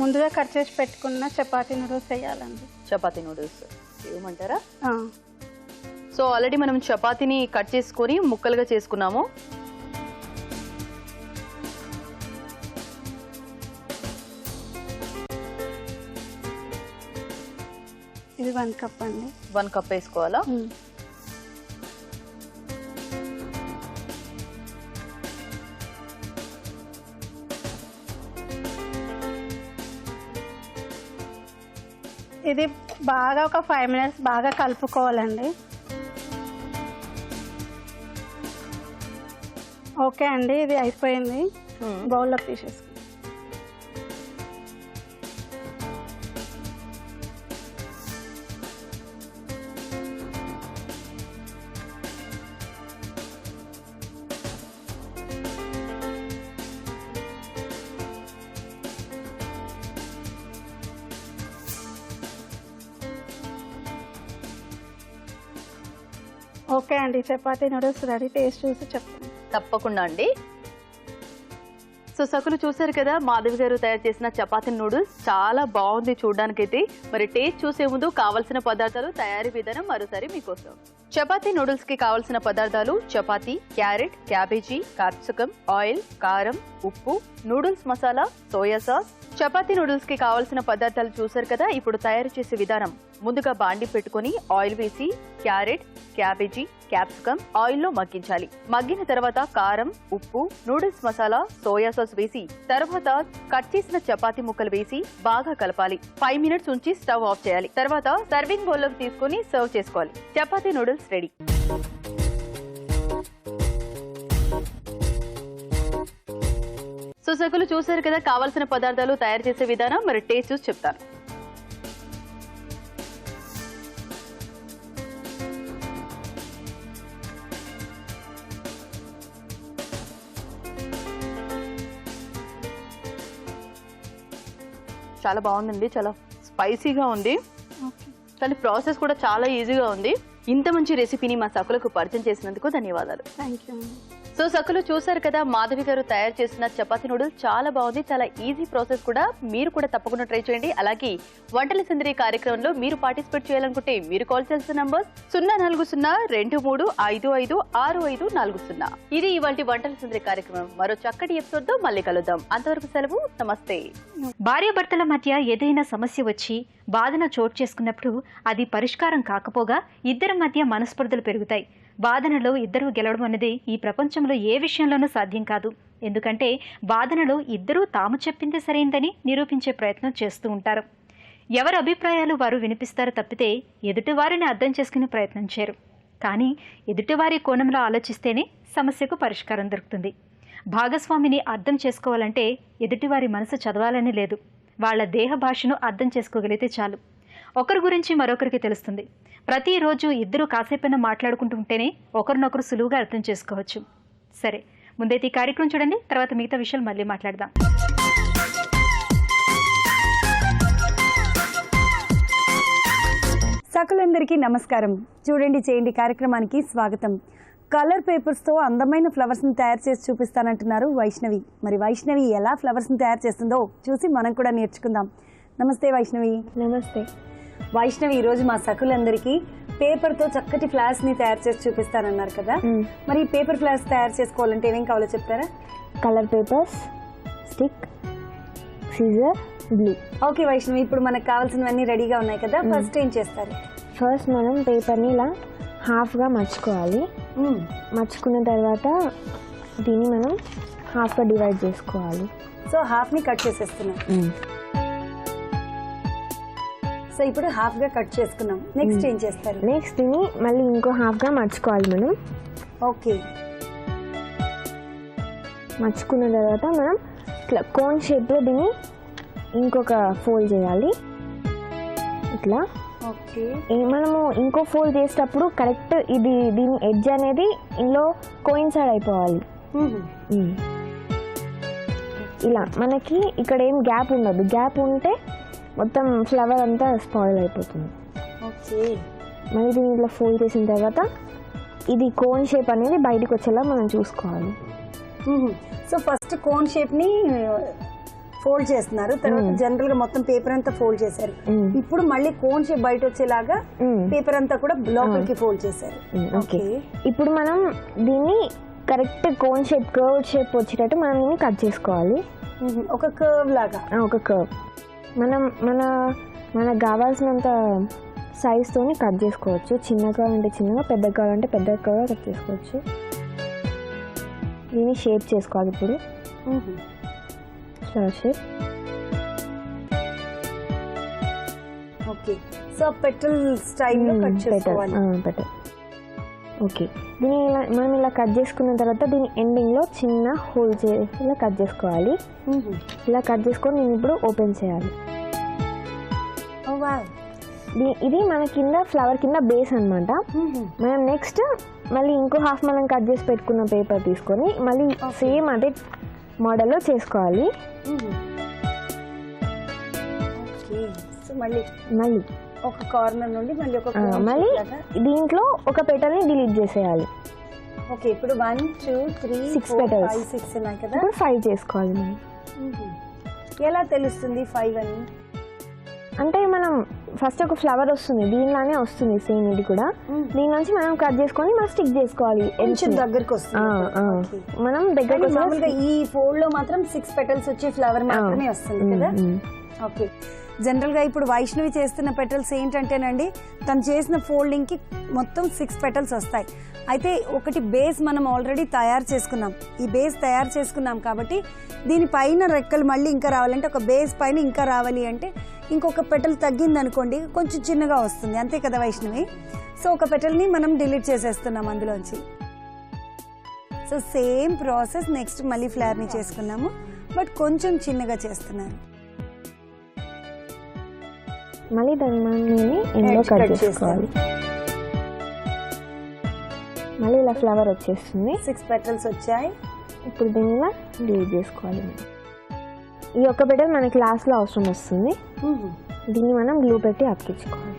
ముందుగా కట్ చేసి పెట్టుకున్న చపాతీ నూడిల్స్ వేయాలండి. చపాతీ నూడిల్స్ ఏమంటారా? సో ఆల్రెడీ మనం చపాతీని కట్ చేసుకొని ముక్కలుగా చేసుకున్నాము. ఇది 1 కప్ అండి. 1 కప్ వేసుకోవాలా? ఇది బాగా ఒక 5 మినిట్స్ బాగా కలుపుకోవాలండి. ఓకే అండి, ఇది అయిపోయింది. బౌల్లో తీసేసుకుంటాం. ఓకే అండి, చపాతీ నూడిల్స్ రెడీ. టేస్ట్ చూసి చెప్తాను. తప్పకుండా అండి. సో సకులు చూసారు కదా మాధవి గారు తయారు చేసిన చపాతీ నూడిల్స్. చాలా బాగుంది చూడడానికైతే. మరి టేస్ట్ చూసే ముందు కావాల్సిన పదార్థాలు, తయారీ విధానం మరోసారి మీకోసం. చపాతీ నూడిల్స్ కి కావాల్సిన పదార్థాలు: chapati, carrot, cabbage, capsicum, oil, కారం, ఉప్పు, noodles masala, soya sauce. Chapati noodles కి కావాల్సిన పదార్థాలు చూసారు కదా. ఇప్పుడు తయారు చేసే విధానం: ముందుగా బాండి పెట్టుకుని ఆయిల్ వేసి క్యారెట్, క్యాబేజీ, క్యాప్సికమ్ ఆయిల్ లో మగ్గించాలి. మగ్గిన తర్వాత కారం, ఉప్పు, నూడిల్స్ మసాలా, సోయా సాస్ వేసి తర్వాత కట్ చేసిన చపాతీ ముక్కలు వేసి బాగా కలపాలి. 5 మినిట్స్ ఉంచి స్టవ్ ఆఫ్ చేయాలి. తర్వాత సర్వింగ్ బౌల్ లోకి తీసుకుని సర్వ్ చేసుకోవాలి. Chapati noodles ready. సో సకులు చూసారు కదా కావాల్సిన పదార్థాలు, తయారు చేసే విధానం. మరి టేస్ట్ చూసి చెప్తాను. చాలా బాగుందండి, చాలా స్పైసీగా ఉంది. కానీ ప్రాసెస్ కూడా చాలా ఈజీగా ఉంది. ఇంత మంచి రెసిపీని మా సకులకు పరిచయం చేసినందుకు ధన్యవాదాలు. Thank you. సో సకులు చూసారు కదా మాధవి గారు తయారు చేసిన చపాతీ నూడిల్స్. చాలా బాగుంది, చాలా ఈజీ ప్రాసెస్ కూడా. మీరు కూడా తప్పకుండా ట్రై చేయండి. అలాగే వంటల సందడి కార్యక్రమంలో మీరు పార్టిసిపేట్ చేయాలనుకుంటే మీరు కాల్ చేయాల్సిన నంబర్ 04023556540. ఇది ఇవాల్టి వంటల సందడి కార్యక్రమం. మరో చక్కటి ఎపిసోడ్ తో మళ్ళీ కలుద్దాం. అంతవరకు సెలవు, నమస్తే. భార్యాభర్తల మధ్య ఏదైనా సమస్య వచ్చి బాధన చోటు చేసుకున్నప్పుడు అది పరిష్కారం కాకపోగా ఇద్దరి మధ్య మనస్పర్ధలు పెరుగుతాయి. వాదనలో ఇద్దరూ గెలవడం అనేది ఈ ప్రపంచంలో ఏ విషయంలోనూ సాధ్యం కాదు. ఎందుకంటే వాదనలో ఇద్దరూ తాము చెప్పింది సరైందని నిరూపించే ప్రయత్నం చేస్తూ ఉంటారు. ఎవరి అభిప్రాయాలు వారు వినిపిస్తారో తప్పితే ఎదుటివారిని అర్థం చేసుకునే ప్రయత్నం చేయరు. కానీ ఎదుటివారి కోణంలో ఆలోచిస్తేనే సమస్యకు పరిష్కారం దొరుకుతుంది. భాగస్వామిని అర్థం చేసుకోవాలంటే ఎదుటివారి మనసు చదవాలని లేదు. వాళ్ళ దేహ భాషను అర్థం చేసుకోగలిగితే చాలు. ఒకరి గురించి మరొకరికి తెలుస్తుంది. ప్రతిరోజు ఇద్దరు కాసేపైనా మాట్లాడుకుంటూ ఉంటేనే ఒకరినొకరు సులువుగా అర్థం చేసుకోవచ్చు. సరే, ముందైతే ఈ కార్యక్రమం చూడండి, తర్వాత మిగతా విషయాలు మళ్ళీ మాట్లాడదాం. సకులందరికీ నమస్కారం. చూడండి చేయండి కార్యక్రమానికి స్వాగతం. కలర్ పేపర్స్తో అందమైన ఫ్లవర్స్ని తయారు చేసి చూపిస్తానంటున్నారు వైష్ణవి. మరి వైష్ణవి ఎలా ఫ్లవర్స్ని తయారు చేస్తుందో చూసి మనం కూడా నేర్చుకుందాం. నమస్తే వైష్ణవి. నమస్తే వైష్ణవి, ఈరోజు మా సకులందరికీ పేపర్తో చక్కటి ఫ్లవర్స్ని తయారు చేసి చూపిస్తానన్నారు కదా, మరి పేపర్ ఫ్లవర్స్ తయారు చేసుకోవాలంటే ఏమేం కావాలో చెప్తారా? Colour papers, stick, scissor, glue. Okay Vaishnavi, ఇప్పుడు మనకు కావాల్సినవన్నీ రెడీగా ఉన్నాయి కదా, ఫస్ట్ ఏం చేస్తారు? ఫస్ట్ మనం పేపర్ని ఇలా హాఫ్గా మర్చుకోవాలి. మర్చుకున్న తర్వాత దీన్ని మనం హాఫ్గా డివైడ్ చేసుకోవాలి. సో హాఫ్ని కట్ చేసేస్తున్నాం. సో ఇప్పుడు హాఫ్గా కట్ చేసుకున్నాం. నెక్స్ట్ ఏం చేస్తారు? నెక్స్ట్ దీన్ని మళ్ళీ ఇంకో హాఫ్గా మర్చుకోవాలి మనం. ఓకే, మర్చుకున్న తర్వాత మనం ఇట్లా కోన్ షేప్లో దీన్ని ఇంకొక ఫోల్డ్ చేయాలి. ఇట్లా ఓకే. మనము ఇంకో ఫోల్డ్ చేసేటప్పుడు కరెక్ట్ ఇది దీని ఎడ్జ్ అనేది ఇందులో కోయిన్సైడ్ అయిపోవాలి. ఇలా మనకి ఇక్కడ ఏం గ్యాప్ ఉండదు. గ్యాప్ ఉంటే మొత్తం ఫ్లవర్ అంతా స్పాయిల్ అయిపోతుంది. ఓకే. మళ్ళీ దీన్ని ఇట్లా ఫోల్డ్ చేసిన తర్వాత ఇది కోన్ షేప్ అనేది బయటకు వచ్చేలా మనం చూసుకోవాలి. సో ఫస్ట్ కోన్ షేప్ ని ఫోల్డ్ చేస్తున్నారు, తర్వాత జనరల్ గా మొత్తం పేపర్ అంతా ఫోల్డ్ చేశారు. ఇప్పుడు మళ్ళీ కోన్ షేప్ బయట వచ్చేలాగా పేపర్ అంతా కూడా లోపలికి ఫోల్డ్ చేశారు. ఓకే, ఇప్పుడు మనం దీన్ని correct cone shape, curve shape వచ్చేటట్టు మనం దీన్ని కట్ చేసుకోవాలి. ఒక కర్వ్ లాగా. ఒక కర్వ్ మనం మనకు కావాల్సినంత సైజ్తోని కట్ చేసుకోవచ్చు. చిన్న కావాలంటే చిన్నగా, పెద్ద కావాలంటే పెద్ద కర్వ్ కట్ చేసుకోవచ్చు. దీన్ని షేప్ చేసుకోవాలి. ఇప్పుడు flower shape. Okay, so petal స్టైల్లో కట్ చేసుకోవాలి. పెటల్. ఓకే, దీన్ని మనం ఇలా కట్ చేసుకున్న తర్వాత దీని ఎండింగ్లో చిన్న హోల్ చేసి ఇలా కట్ చేసుకోవాలి. ఇలా కట్ చేసుకొని నేను ఇప్పుడు ఓపెన్ చేయాలి. ఇది మన కింద ఫ్లవర్ కింద బేస్ అన్నమాట. మనం నెక్స్ట్ మళ్ళీ ఇంకో హాఫ్ మనం కట్ చేసి పెట్టుకున్న పేపర్ తీసుకొని మళ్ళీ సేమ్ అదే మోడల్లో చేసుకోవాలి. మళ్ళీ ఒక కార్నర్ నుండి మళ్ళీ దీంట్లో ఒక పెటల్ని డిలీట్ చేసేయాలి. ఓకే, ఇప్పుడు 1 2 3 6 petals. 6 ఉన్నాయి కదా, ఇప్పుడు 5 చేసుకోవాలి మనం. ఎలా తెలుస్తుంది 5 అని? అంటే మనం ఫస్ట్ ఒక ఫ్లవర్ వస్తుంది, దీనిలానే వస్తుంది సేమ్. ఇది కూడా దీని నుంచి మనం కట్ చేసుకొని మనం స్టిక్ చేసుకోవాలి. కొంచెం దగ్గరకు వస్తుంది. మనం దగ్గర ఈ ఫోల్డ్ లో మాత్రం 6 పెటల్స్ వచ్చే ఫ్లవర్ మాత్రమే వస్తుంది కదా. ఓకే, జనరల్గా ఇప్పుడు వైష్ణవి చేస్తున్న పెటల్స్ ఏంటంటేనండి, తను చేసిన ఫోల్డింగ్కి మొత్తం 6 పెటల్స్ వస్తాయి. అయితే ఒకటి బేస్ మనం ఆల్రెడీ తయారు చేసుకున్నాం. ఈ బేస్ తయారు చేసుకున్నాం కాబట్టి దీనిపైన రెక్కలు మళ్ళీ ఇంకా రావాలంటే, ఒక బేస్ పైన ఇంకా రావాలి అంటే ఇంకొక పెటల్ తగ్గిందనుకోండి కొంచెం చిన్నగా వస్తుంది. అంతే కదా వైష్ణవి? సో ఒక పెటల్ని మనం డిలీట్ చేసేస్తున్నాం అందులోంచి. సో సేమ్ ప్రాసెస్ నెక్స్ట్ మళ్ళీ ఫ్లవర్ని చేసుకున్నాము, బట్ కొంచెం చిన్నగా చేస్తున్నారు. మళ్ళీ దాన్ని మనం ఎండ్లో కట్ చేసుకోవాలి. మళ్ళీ ఇలా ఫ్లవర్ వచ్చేస్తుంది. 6 పెటల్స్ వచ్చాయి. ఇప్పుడు దీన్ని ఇలా డిలీట్ చేసుకోవాలి. ఈ ఒక్క పెటల్ మనకి లాస్ట్లో అవసరం వస్తుంది. దీన్ని మనం గ్లూ పెట్టి అతికించుకోవాలి.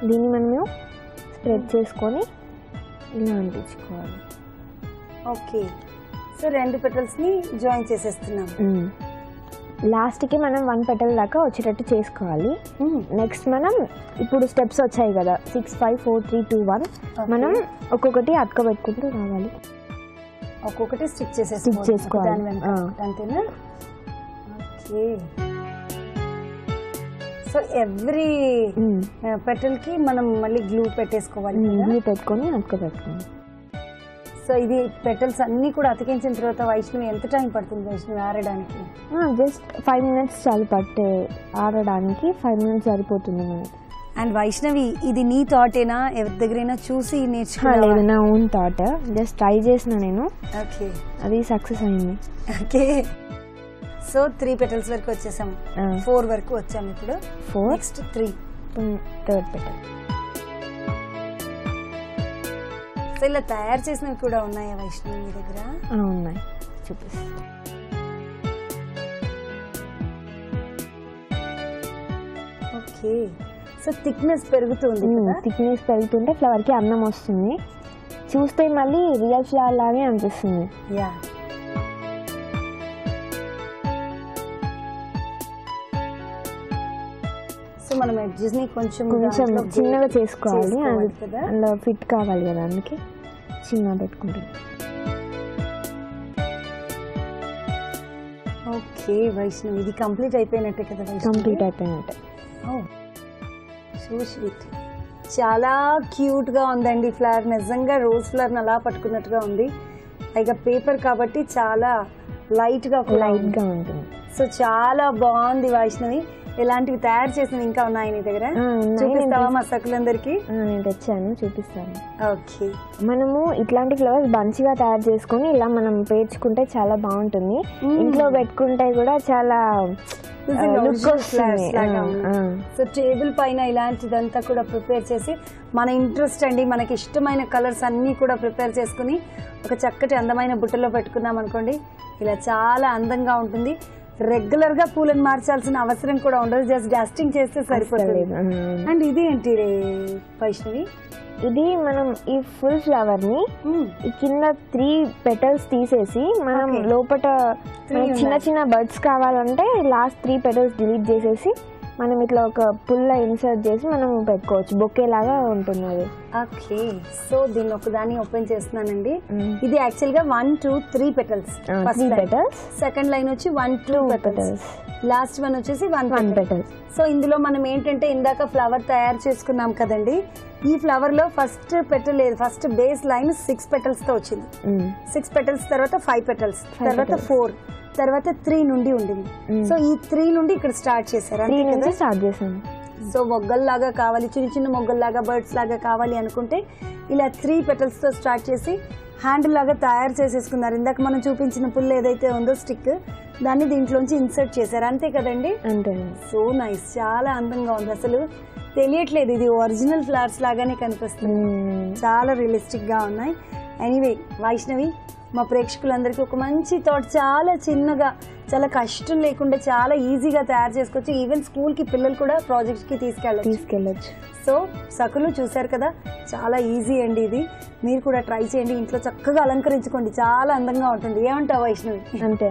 దీన్ని మనము స్ప్రెడ్ చేసుకొని ఇలా అంటించుకోవాలి. ఓకే, సో 2 పెటల్స్ని జాయిన్ చేసేస్తున్నాం. లాస్ట్కి మనం 1 పెటల్ దాకా వచ్చేటట్టు చేసుకోవాలి. నెక్స్ట్ మనం ఇప్పుడు స్టెప్స్ వచ్చాయి కదా, 6 5 4 3 2 1 మనం ఒక్కొక్కటి అతకబెట్టుకుంటూ రావాలి. ఒక్కొక్కటి స్టిక్ చేసుకోవాలి. అంతేనా? ఓకే, సో ఎవ్రీ పెటల్ కి మనం మళ్ళీ గ్లూ పెట్టేసుకోవాలి. గ్లూ పెట్టుకొని అతకబెట్టుకోవాలి. సో ఇది పెటల్స్ అన్నీ కూడా అతికించిన తర్వాత వైష్ణవి ఎంత టైం పడుతుంది వైష్ణవి ఆరడానికి? జస్ట్ 5 minutes చాలు ఆరడానికి. 5 minutes సరిపోతుంది మనకి. అండ్ వైష్ణవి, ఇది నీ థాటేనా, ఎవరి దగ్గరైనా చూసి లేదు, నేర్చుకున్నావా? నా ఓన్ థాట్. జస్ట్ ట్రై చేసిన నేను, ఓకే అది సక్సెస్ అయింది. ఓకే. సో 3 petals వరకు వచ్చేసాం, 4 వరకు వచ్చాము ఇప్పుడు. 4, నెక్స్ట్ 3. Third petal. సో ఇలా తయారు చేసినవి కూడా ఉన్నాయా వైష్ణవి మీ దగ్గర? ఉన్నాయి, చూపిస్తాను. ఓకే. సో థిక్నెస్ పెరుగుతుంది కదా? థిక్నెస్ పెరుగుతుంటే ఫ్లవర్కి అందం వస్తుంది, చూస్తే మళ్ళీ రియల్ ఫ్లవర్ లాగే అనిపిస్తుంది. యా. సో మనం ఎడ్జెస్ ని కొంచెం చిన్నగా చేసుకోవాలి, కదా? అందులో ఫిట్ కావాలి కదా, అందుకే చిన్న పెట్టుకుంటుంది. ఓకే వైష్ణవి, ఇది కంప్లీట్ అయిపోయినట్టే కదా వైష్ణవి? కంప్లీట్ అయిపోయినట్టే. సో స్వీట్, చాలా క్యూట్గా ఉందండి ఫ్లవర్. నిజంగా రోజ్ ఫ్లవర్ని అలా పట్టుకున్నట్టుగా ఉంది. పైగా పేపర్ కాబట్టి చాలా లైట్గా ఉంటుంది. సో చాలా బాగుంది వైష్ణవి. ఇలాంటివి తయారు చేసినవి ఇంకా ఉన్నాయి నీ దగ్గర? చూపిస్తావా మా సకులందరికీ? నేను తెచ్చాను, చూపిస్తాను. ఓకే. మనము ఇట్లాంటి ఫ్లవర్స్ బంచిగా తయారు చేసుకొని ఇలా మనం పేర్చుకుంటే చాలా బాగుంటుంది. ఇంట్లో పెట్టుకుంటే కూడా చాలా సో టేబుల్ పైన ఇలాంటిదంతా కూడా ప్రిపేర్ చేసి, మన ఇంట్రెస్ట్ అండి, మనకి ఇష్టమైన కలర్స్ అన్నీ కూడా ప్రిపేర్ చేసుకుని ఒక చక్కటి అందమైన బుట్టలో పెట్టుకున్నాం అనుకోండి, ఇలా చాలా అందంగా ఉంటుంది. రెగ్యులర్ గా పూలను మార్చాల్సిన అవసరం కూడా ఉండదు, జస్ట్ డస్టింగ్ చేస్తే సరిపోతుంది. అండ్ ఇది ఏంటి రే వైష్ణవి? ఇది మనం ఈ ఫుల్ ఫ్లవర్ ని ఈ కింద 3 petals తీసేసి, మనం లోపల చిన్న చిన్న బర్డ్స్ కావాలంటే లాస్ట్ 3 petals డిలీట్ చేసేసి మనం ఇట్లా ఒక పుల్ల ఇన్సర్ట్ చేసి మనం పెట్టుకోవచ్చు, బొకే లాగా ఉంటుంది అది. ఓకే. సో దీన్ని ఒకదాన్ని ఓపెన్ చేస్తున్నానండి. ఇది యాక్చువల్ గా 1, 2, 3 petals. 3 petals. సెకండ్ లైన్ వచ్చి 1, 2 petals. లాస్ట్ వన్ వచ్చేసి 1 petal. సో ఇందులో మనం ఏంటంటే ఇందాక ఫ్లవర్ తయారు చేసుకున్నాం కదండి, ఈ ఫ్లవర్ లో ఫస్ట్ పెటల్ లేదు, ఫస్ట్ బేస్ లైన్ 6 petals తో వచ్చింది. 6 petals తర్వాత 5 petals, తర్వాత 4, తర్వాత 3 నుండి ఉండింది. సో ఈ 3 నుండి ఇక్కడ స్టార్ట్ చేశారు, అంతే కదా? స్టార్ట్ చేశాను. సో మొగ్గల్లాగా కావాలి, చిన్న చిన్న మొగ్గల్లాగా, బర్డ్స్ లాగా కావాలి అనుకుంటే ఇలా 3 petals తో స్టార్ట్ చేసి హ్యాండిల్ లాగా తయారు చేసేసుకున్నారు. ఇందాక మనం చూపించిన పుల్ల ఏదైతే ఉందో స్టిక్, దాన్ని దీంట్లోంచి ఇన్సర్ట్ చేశారు, అంతే కదండి? అంతే. సో నైస్, చాలా అందంగా ఉంది. అసలు తెలియట్లేదు, ఇది ఒరిజినల్ ఫ్లవర్స్ లాగానే కనిపిస్తుంది, చాలా రియలిస్టిక్ గా ఉన్నాయి. ఎనీవే వైష్ణవి, మా ప్రేక్షకులందరికీ ఒక మంచి థాట్, చాలా చిన్నగా, చాలా కష్టం లేకుండా చాలా ఈజీగా తయారు చేసుకోవచ్చు. ఈవెన్ స్కూల్కి పిల్లలు కూడా ప్రాజెక్ట్స్కి తీసుకెళ్ళచ్చు. సో సకులు చూశారు కదా, చాలా ఈజీ అండి ఇది. మీరు కూడా ట్రై చేయండి, ఇంట్లో చక్కగా అలంకరించుకోండి, చాలా అందంగా ఉంటుంది. ఏమంటావు వైష్ణవి? అంతే.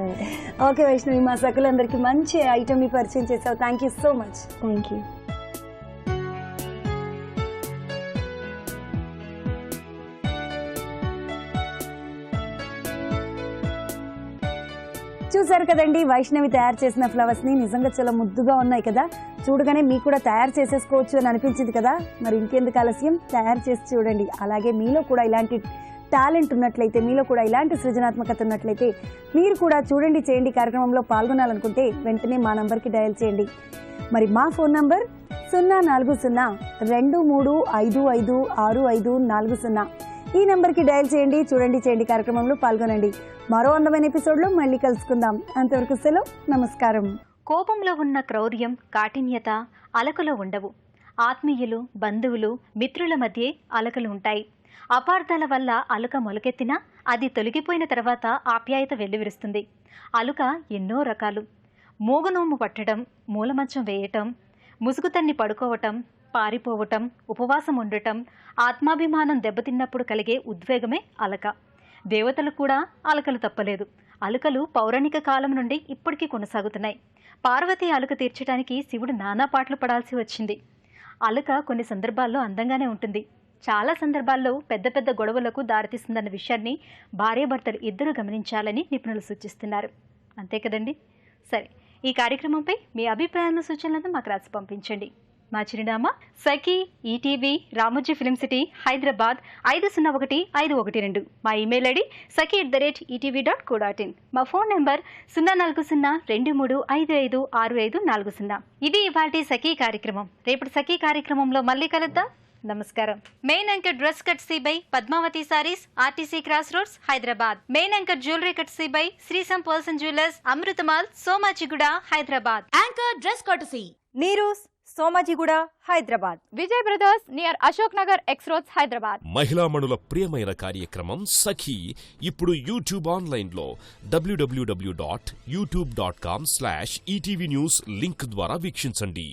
ఓకే వైష్ణవి, మా సకులందరికీ మంచి ఐటమ్ని పరిచయం చేసావు. Thank you so much. Thank you. చూసారు కదండి వైష్ణవి తయారు చేసిన ఫ్లవర్స్ ని, నిజంగా చాలా ముద్దుగా ఉన్నాయి కదా. చూడగానే మీకు కూడా తయారు చేసేసుకోవచ్చు అని అనిపించింది కదా. మరి ఇంకెందుకు ఆలస్యం, తయారు చేసి చూడండి. అలాగే మీలో కూడా ఇలాంటి టాలెంట్ ఉన్నట్లయితే, మీలో కూడా ఇలాంటి సృజనాత్మకత ఉన్నట్లయితే, మీరు కూడా చూడండి చేయండి కార్యక్రమంలో పాల్గొనాలనుకుంటే వెంటనే మా నంబర్కి డయల్ చేయండి. మరి మా ఫోన్ నంబర్ 04023555540. ఈ నెంబర్కి డయల్ చేయండి, చూడండి చేయండి కార్యక్రమంలో పాల్గొనండి. మరో అందమైన ఎపిసోడ్లో మళ్ళీ కలుసుకుందాం. అంతవరకు సెలవు, నమస్కారం. కోపంలో ఉన్న క్రౌర్యం, కాఠిన్యత అలకలో ఉండవు. ఆత్మీయులు, బంధువులు, మిత్రుల మధ్య అలకలు ఉంటాయి. అపార్థాల వల్ల అలుక మొలకెత్తినా అది తొలగిపోయిన తర్వాత ఆప్యాయత వెల్లువిరుస్తుంది. అలుక ఎన్నో రకాలు. మూగనోము పట్టడం, మూలమంచం వేయటం, ముసుగుతన్ని పడుకోవటం, పారిపోవటం, ఉపవాసం ఉండటం, ఆత్మాభిమానం దెబ్బతిన్నప్పుడు కలిగే ఉద్వేగమే అలక. దేవతలు కూడా అలకలు తప్పలేదు. అలుకలు పౌరాణిక కాలం నుండి ఇప్పటికీ కొనసాగుతున్నాయి. పార్వతి అలుక తీర్చడానికి శివుడు నానా పాటలు పడాల్సి వచ్చింది. అలుక కొన్ని సందర్భాల్లో అందంగానే ఉంటుంది, చాలా సందర్భాల్లో పెద్ద పెద్ద గొడవలకు దారితీస్తుందన్న విషయాన్ని భార్యాభర్తలు ఇద్దరు గమనించాలని నిపుణులు సూచిస్తున్నారు. అంతే కదండి? సరే, ఈ కార్యక్రమంపై మీ అభిప్రాయాలను, సూచనలను మాకు రాసి పంపించండి. మా చిరునామా Sakhi ETV Ramoji film city Hyderabad 501512. మా ఇమెయిల్ ఐడి saki@etv.co.in. మా ఫోన్ నెంబర్ 0402355640. ఇది ఇవాల్టి సఖీ కార్యక్రమం. రేపటి సఖీ కార్యక్రమంలో మళ్ళీ కలుద్దాం. నమస్కారం. Main anchor dress courtesy by Padmavathi sarees, RTC cross roads, Hyderabad. Main anchor jewellery courtesy by శ్రీసం పర్సన్ జ్యువెలర్స్, అమృతమాల్, Somajiguda, Hyderabad. Anchor dress courtesy Neeru's, Somajiguda, Hyderabad. Vijay brothers near Ashok Nagar X roads, Hyderabad. మహిళామణుల ప్రియమైన కార్యక్రమం సఖీ ఇప్పుడు యూట్యూబ్ ఆన్లైన్లో www.youtube.com/ETV News లింక్ ద్వారా వీక్షించండి.